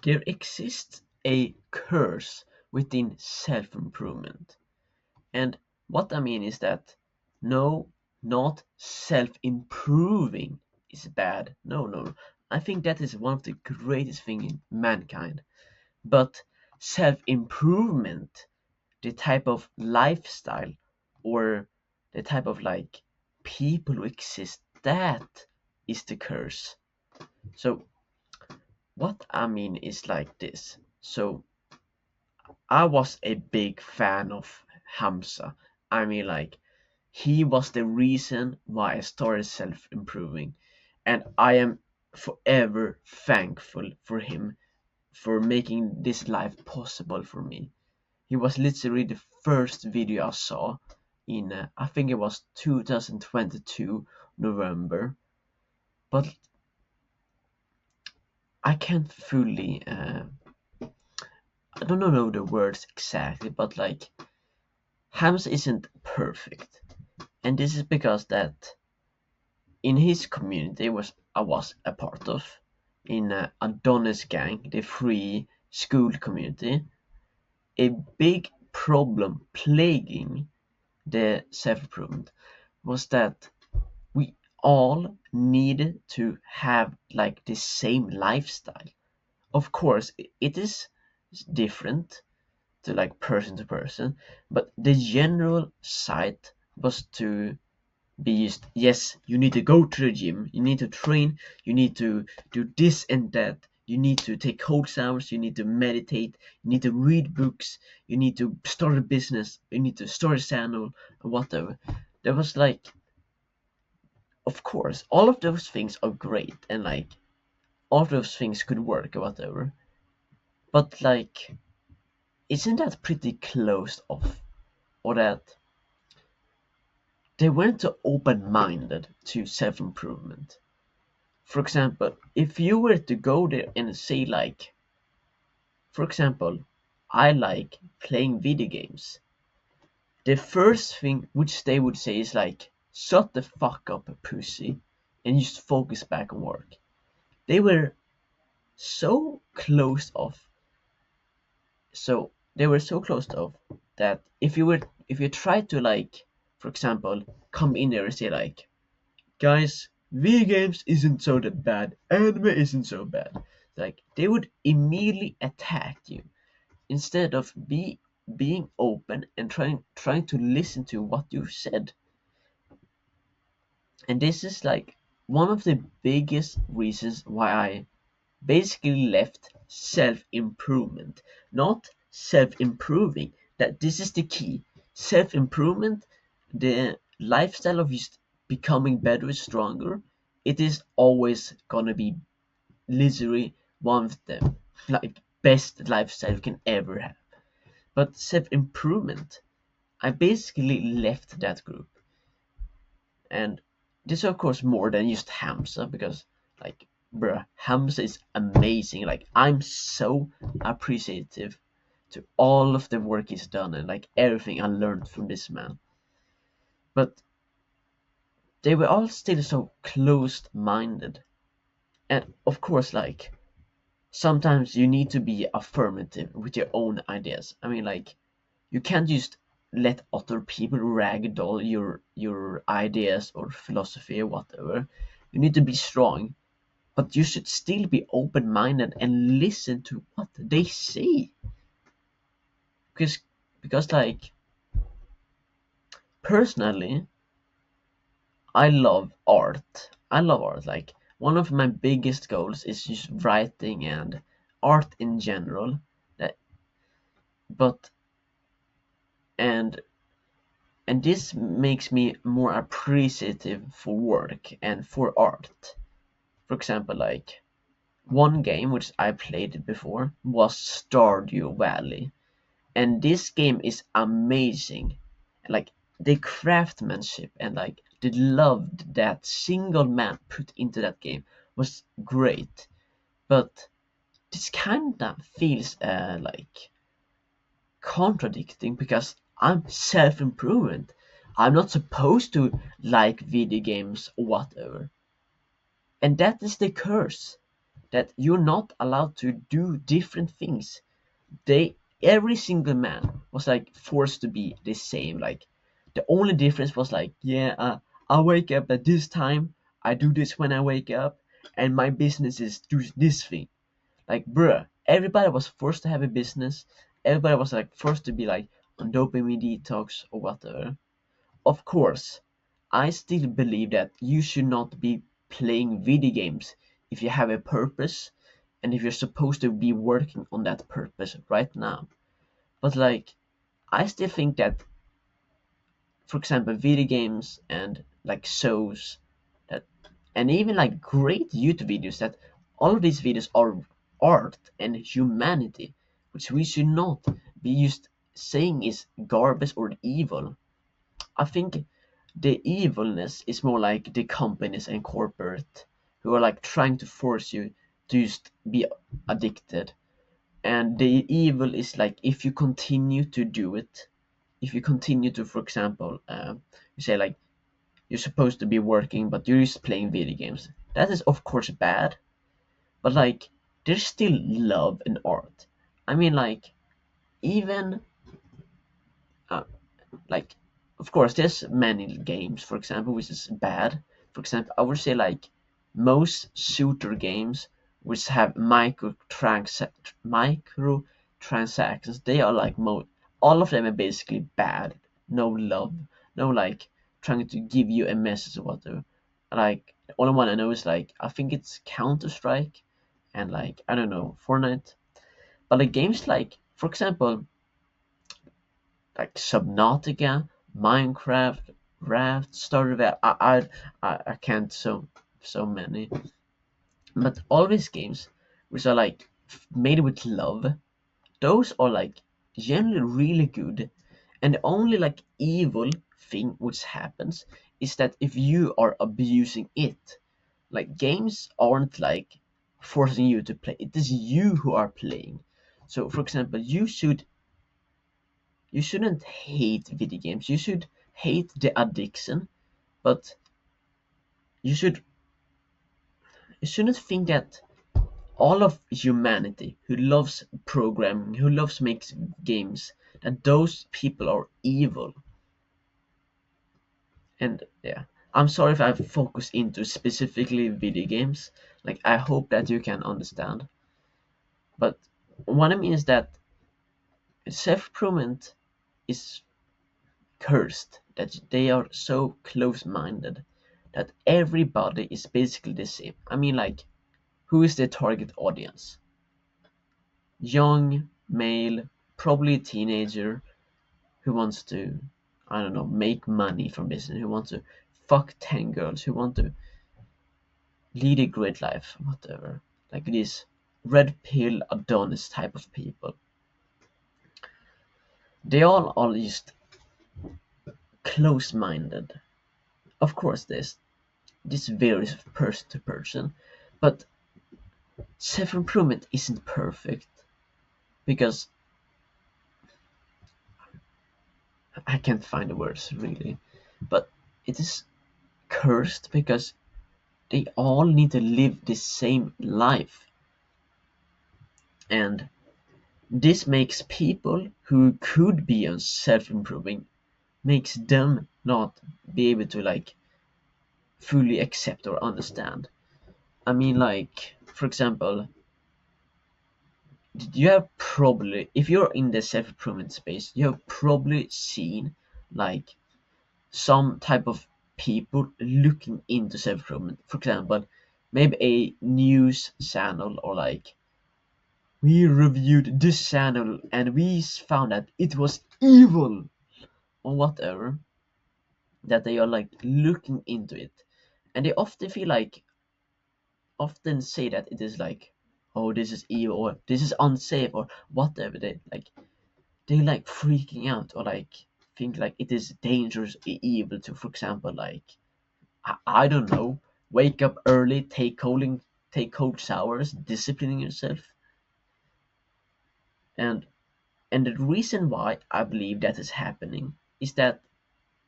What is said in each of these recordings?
there exists a curse within self-improvement. And what I mean is that no, not self-improving is bad. No, no. I think that is one of the greatest things in mankind. But self-improvement, the type of lifestyle or the type of like people who exist, that is the curse. So what I mean is like this. So I was a big fan of Hamza. I mean, like, he was the reason why I started self improving, and I am forever thankful for him for making this life possible for me. He was literally the first video I saw in, I think it was 2022 November, but I can't fully, I don't know the words exactly, but like, Hams isn't perfect, and this is because that in his community was I was a part of, in Adonis gang, the free school community, a big problem plaguing the self-improvement was that we all needed to have like the same lifestyle. Of course, it is different to like person to person, but the general site was to be used. Yes, you need to go to the gym, you need to train, you need to do this and that, you need to take cold showers, you need to meditate, you need to read books, you need to start a business, you need to start a channel, or whatever. There was like, of course, all of those things are great, and like all of those things could work or whatever, but like, isn't that pretty closed off? Or that they weren't so open-minded to self-improvement. For example, if you were to go there and say like, for example, I like playing video games, the first thing which they would say is like, shut the fuck up, pussy, and just focus back on work. They were so closed off, so they were so closed off that if you try to like, for example, come in there and say like, guys, video games isn't so that bad, anime isn't so bad, like they would immediately attack you instead of being open and trying to listen to what you said. And this is like one of the biggest reasons why I basically left self-improvement, not self-improving. That this is the key. Self-improvement, the lifestyle of just becoming better, stronger, it is always gonna be literally one of the like best lifestyle you can ever have. But self-improvement, I basically left that group. And this is of course more than just Hamza, because like, bruh, Hamza is amazing. Like, I'm so appreciative to all of the work he's done and like everything I learned from this man. But they were all still so closed minded. And of course, like, sometimes you need to be affirmative with your own ideas. I mean, like, you can't just let other people ragdoll your ideas or philosophy or whatever. You need to be strong, but you should still be open minded and listen to what they say. Because like, personally, I love art. I love art. Like, one of my biggest goals is just writing and art in general. That but and and this makes me more appreciative for work and for art. For example, like, one game which I played before was Stardew Valley, and this game is amazing. Like, the craftsmanship and like the love that single man put into that game was great. But this kinda feels like contradicting, because I'm self-improvement. I'm not supposed to like video games or whatever. And that is the curse. that you're not allowed to do different things. Every single man was like forced to be the same. Like the only difference was like, yeah, I wake up at this time, I do this when I wake up, and my business is do this thing. Like, bruh, everybody was forced to have a business. Everybody was like forced to be like on dopamine detox or whatever. Of course, I still believe that you should not be playing video games if you have a purpose and if you're supposed to be working on that purpose right now. But like, I still think that, for example, video games and like shows that, and even like great YouTube videos, that all of these videos are art and humanity, which we should not be used saying is garbage or evil. I think the evilness is more like the companies and corporate who are like trying to force you to just be addicted. And the evil is like if you continue to do it, if you continue to, for example, you say like you're supposed to be working but you're just playing video games. That is of course bad, but like there's still love in art. I mean, like, even uh, like, of course there's many games, for example, which is bad. For example, I would say like most shooter games which have microtransactions, they are like all of them are basically bad. No love, no like trying to give you a message or whatever. Like the only one I know is like, I think it's Counter Strike and like, I don't know, Fortnite. But like games like, for example, like Subnautica, Minecraft, Raft, Stardew Valley. I can't so many, but all these games which are like made with love, those are like generally really good. And the only like evil thing which happens is that if you are abusing it, like games aren't like forcing you to play. It is you who are playing. So, for example, you shouldn't hate video games. You should hate the addiction, but you should you shouldn't think that all of humanity who loves programming, who loves makes games, that those people are evil. And yeah, I'm sorry if I focus into specifically video games. Like, I hope that you can understand. But what I mean is that self-improvement is cursed, that they are so close-minded that everybody is basically the same. I mean, like, who is the target audience? Young, male, probably a teenager who wants to, I don't know, make money from business, who wants to fuck 10 girls, who want to lead a great life, whatever. Like this red pill Adonis type of people. They all are just close-minded. Of course, this varies person to person, but self-improvement isn't perfect because I can't find the words really, but it is cursed because they all need to live the same life, and this makes people who could be on self-improving, makes them not be able to like fully accept or understand. I mean, like, for example, you have probably, if you're in the self-improvement space, you have probably seen like some type of people looking into self-improvement. For example, maybe a news channel, or like, we reviewed this channel and we found that it was evil or whatever, that they are like looking into it, and they often feel like, often say that it is like, oh, this is evil or this is unsafe or whatever. They like freaking out or like think like it is dangerous evil to, for example, like, I don't know, wake up early, take cold showers, disciplining yourself. And and the reason why I believe that is happening is that,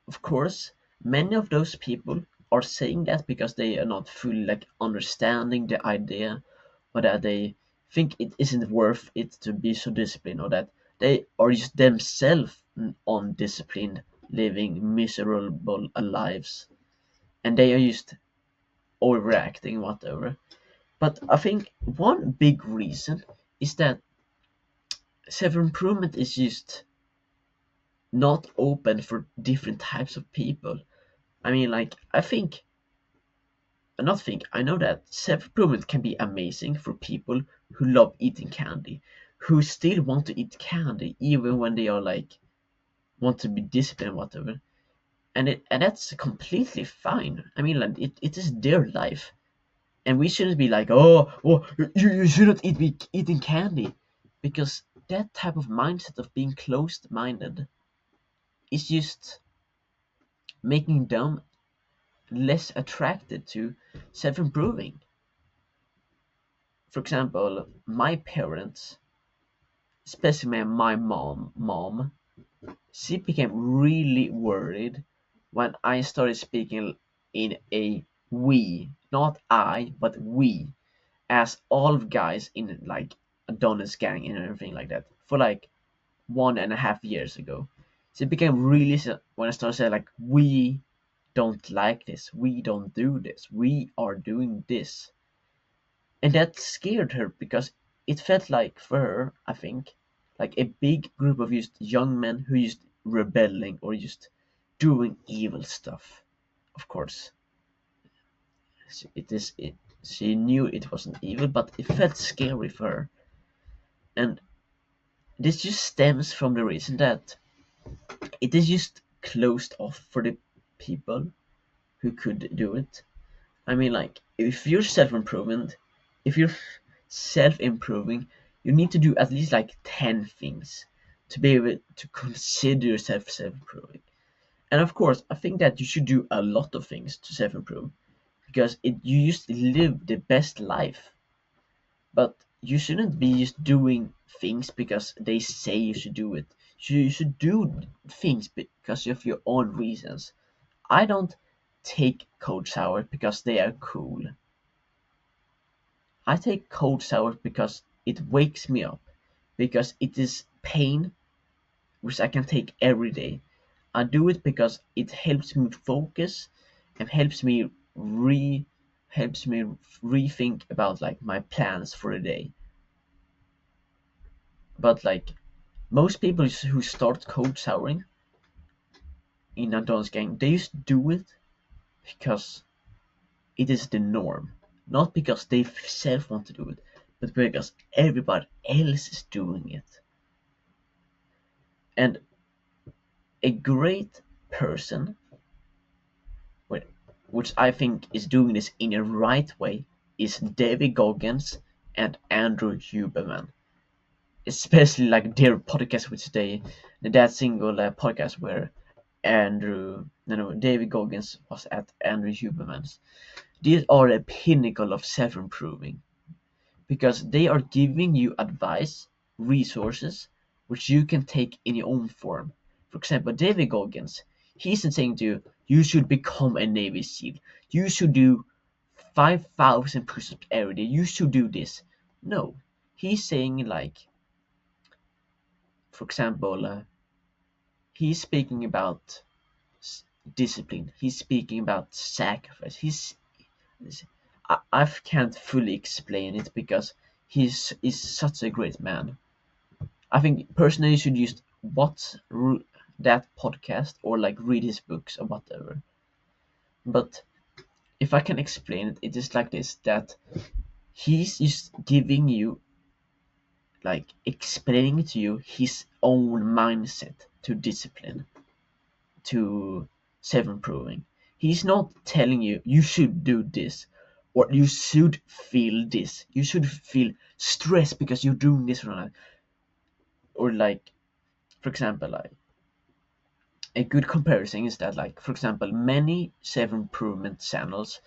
of course, many of those people are saying that because they are not fully like understanding the idea or that they think it isn't worth it to be so disciplined, or that they are just themselves undisciplined, living miserable lives, and they are just overreacting, whatever. But I think one big reason is that self-improvement is just not open for different types of people. I mean, like, I know that self-improvement can be amazing for people who love eating candy, who still want to eat candy even when they are like want to be disciplined, whatever. And that's completely fine. I mean, like, it is their life, and we shouldn't be like, oh, you shouldn't eating candy, because that type of mindset of being closed-minded is just making them less attracted to self-improving. For example, my parents, especially my mom, she became really worried when I started speaking in a we, not I, but we, as all of guys in like Adonis gang and everything like that, for like 1.5 years ago. So it became really when I started saying like, we don't like this, we don't do this, we are doing this, and that scared her because it felt like for her, I think, like a big group of just young men who just rebelling or just doing evil stuff. Of course, she knew it wasn't evil, but it felt scary for her, and this just stems from the reason that it is just closed off for the people who could do it. I mean, like, if you're self-improving, you need to do at least like 10 things to be able to consider yourself self-improving. And of course, I think that you should do a lot of things to self-improve because you just live the best life. But you shouldn't be just doing things because they say you should do it. You should do things because of your own reasons. I don't take cold showers because they are cool. I take cold showers because it wakes me up, because it is pain which I can take every day. I do it because it helps me focus and re helps me rethink about like my plans for a day. But like most people who start cold showering in a dance gang, they just do it because it is the norm, not because they self want to do it, but because everybody else is doing it. And a great person, which I think is doing this in a right way, is David Goggins and Andrew Huberman. Especially like their podcast, which that single podcast where David Goggins was at Andrew Huberman's. These are the pinnacle of self-improving because they are giving you advice, resources, which you can take in your own form. For example, David Goggins, he isn't saying to you, you should become a Navy SEAL. You should do 5,000 push-ups every day. You should do this. No, he's saying like, for example, he's speaking about discipline. He's speaking about sacrifice. I can't fully explain it because is such a great man. I think personally you should just watch that podcast or like read his books or whatever. But if I can explain it, it is like this: that he's just giving you, like, explaining to you his own mindset to discipline, to self-improving. He's not telling you you should do this or you should feel this. You should feel stress because you're doing this or not. Or like, for example, like a good comparison is that, like, for example, many self-improvement channels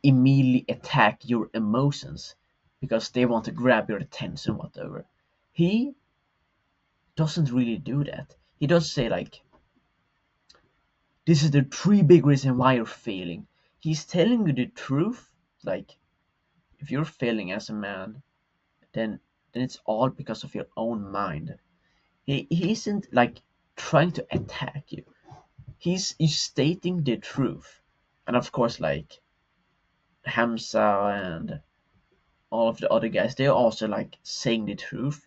immediately attack your emotions because they want to grab your attention, whatever. He doesn't really do that. He doesn't say like, this is the three big reasons why you're failing. He's telling you the truth. Like, if you're failing as a man, then it's all because of your own mind. He isn't like trying to attack you. He's stating the truth. And of course, like Hamza and all of the other guys, they're also like saying the truth,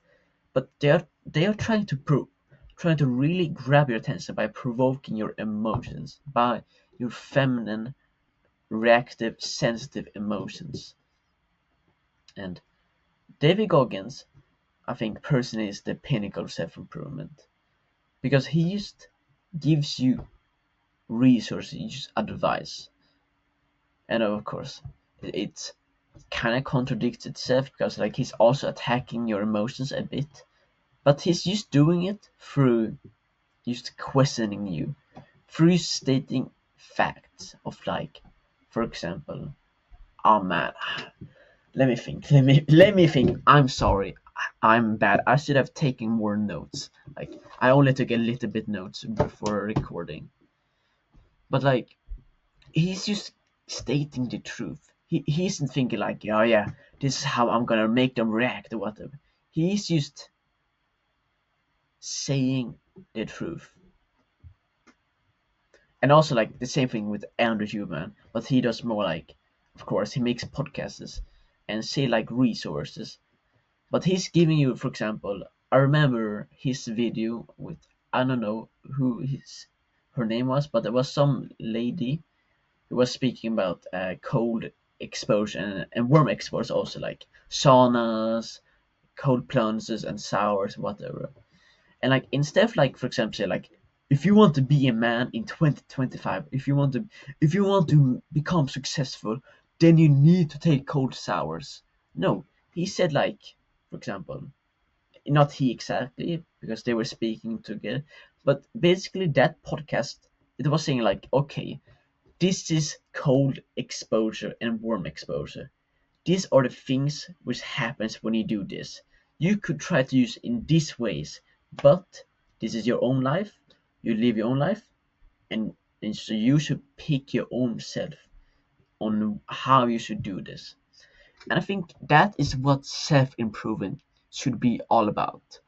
but they are trying to really grab your attention by provoking your emotions, by your feminine, reactive, sensitive emotions. And David Goggins, I think personally, is the pinnacle of self-improvement because he just gives you resources, just advice, and of course, it kind of contradicts itself because like he's also attacking your emotions a bit, but he's just doing it through just questioning you, through stating facts of like, for example, oh man, let me think. I'm sorry. I'm bad. I should have taken more notes. Like I only took a little bit notes before recording. But like he's just stating the truth. He isn't thinking like, oh yeah, this is how I'm gonna make them react or whatever. He's just saying the truth. And also like the same thing with Andrew Huberman, but he does more like, of course, he makes podcasts and say like resources. But he's giving you, for example, I remember his video with, I don't know who her name was, but there was some lady who was speaking about cold exposure and warm exposure also, like saunas, cold plunges and showers, whatever. And like instead of like, for example, say like, if you want to be a man in 2025, if you want to become successful, then you need to take cold showers. No, he said like, for example, not he exactly because they were speaking together, but basically that podcast, it was saying like, okay, this is cold exposure and warm exposure. These are the things which happens when you do this. You could try to use in these ways, but this is your own life. You live your own life, and so you should pick your own self on how you should do this. And I think that is what self-improvement should be all about.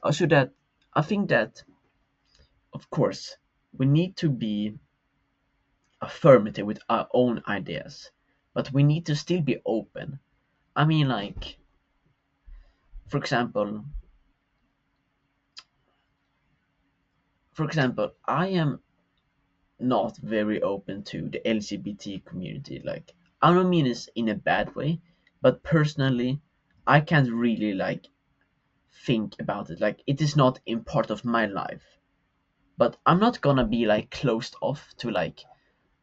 Also that I think that of course we need to be affirmative with our own ideas, but we need to still be open. I mean, like, for example, I am not very open to the LGBT community. Like, I don't mean this in a bad way, but personally, I can't really like think about it. Like, it is not in part of my life. But I'm not gonna be like closed off to like,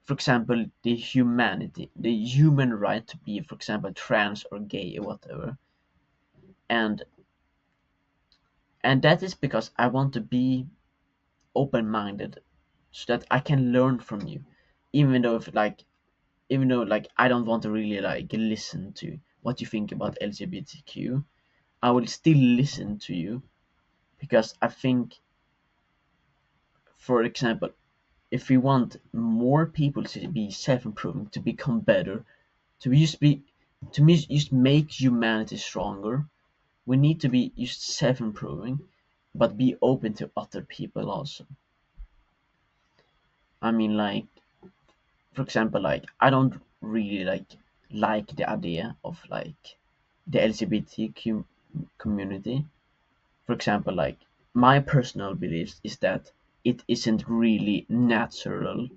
for example, the human right to be, for example, trans or gay or whatever. And that is because I want to be open-minded so that I can learn from you, even though if like even though like I don't want to really like listen to what you think about LGBTQ, I will still listen to you because I think, for example, if we want more people to be self-improving, to become better, to just be to me just make humanity stronger, we need to be just self-improving, but be open to other people also. I mean, like, for example, like I don't really like the idea of like the LGBTQ community. For example, like my personal beliefs is that it isn't really natural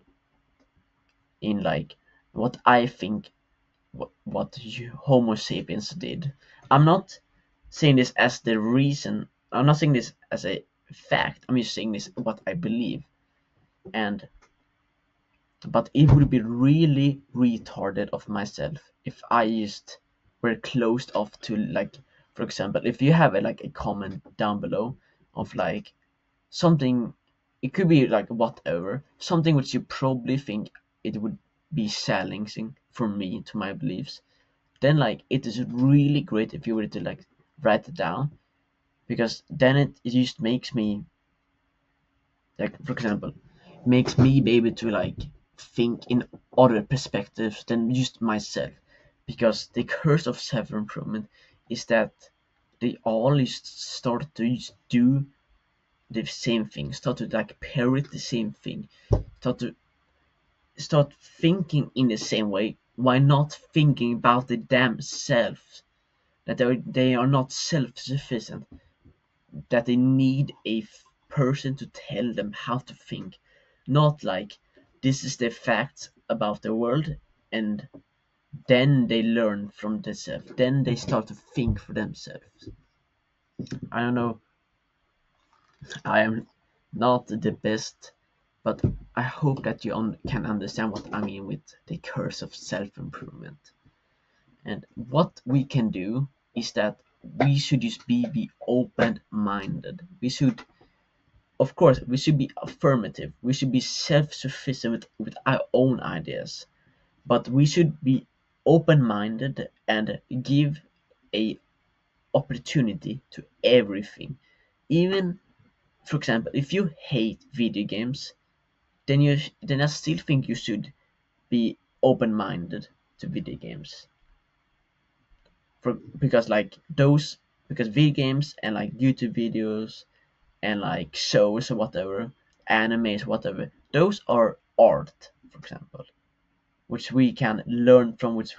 in like what I think what Homo sapiens did. I'm not saying this as the reason. I'm not saying this as a fact. I'm just saying this what I believe. And but it would be really retarded of myself if I just were closed off to like, for example, if you have like a comment down below of like something, it could be like whatever, something which you probably think it would be challenging for me to my beliefs, then like it is really great if you were to like write it down, because then it just makes me like, for example, makes me be able to like think in other perspectives than just myself, because the curse of self-improvement is that they all just start to just do the same thing, start to like parrot the same thing, start thinking in the same way. Why not thinking about the damn self? That they are not self-sufficient, that they need a person to tell them how to think, not like this is the facts about the world, and then they learn from themselves, then they start to think for themselves. I don't know, I am not the best, but I hope that you can understand what I mean with the curse of self-improvement. And what we can do is that we should just be open-minded. We should, of course, we should be affirmative. We should be self-sufficient with our own ideas, but we should be open-minded and give a opportunity to everything. Even, for example, if you hate video games, then I still think you should be open-minded to video games. Because like those, because video games and like YouTube videos and like shows or whatever, animes, whatever, those are art, for example, which we can learn from, which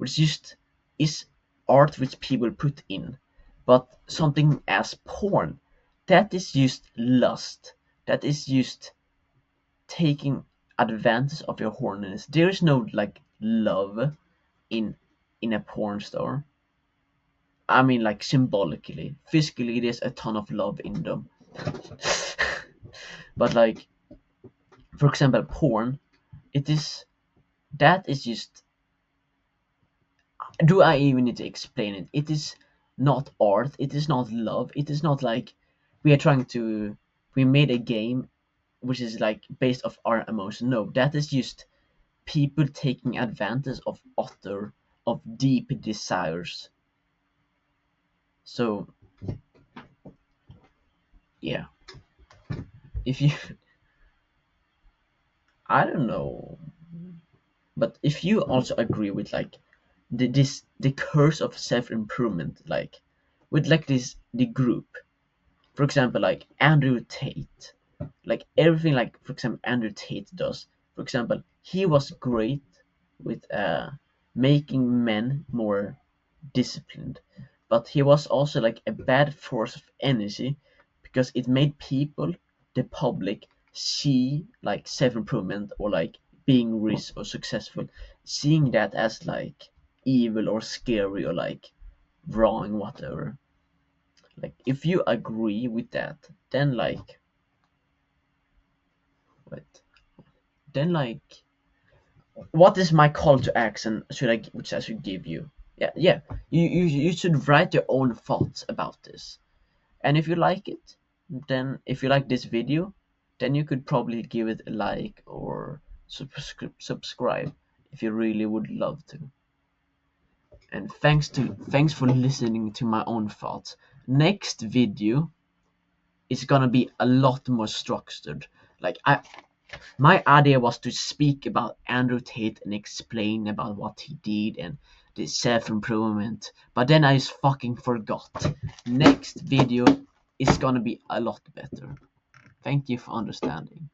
just is art which people put in. But something as porn, that is just lust. That is just taking advantage of your horniness. There is no like love in a porn star. I mean, like symbolically, physically, there's a ton of love in them. But like, for example, porn, it is that is just. Do I even need to explain it? It is not art. It is not love. It is not like we are trying to. We made a game which is like based off our emotion. No, that is just people taking advantage of deep desires. So yeah, if you, I don't know, but if you also agree with like the curse of self improvement, like with like the group, for example, like Andrew Tate, like everything, like for example Andrew Tate does. For example, he was great with making men more disciplined, but he was also like a bad force of energy because it made people, the public, see like self-improvement or like being rich or successful, seeing that as like evil or scary or like wrong, whatever. Like if you agree with that, then like what, then like what is my call to action which I should give you? Yeah, you should write your own thoughts about this. And if you like it, then if you like this video, then you could probably give it a like or subscribe if you really would love to. And thanks for listening to my own thoughts. Next video is gonna be a lot more structured. Like my idea was to speak about Andrew Tate and explain about what he did and the self-improvement, but then I just fucking forgot. Next video is gonna be a lot better. Thank you for understanding.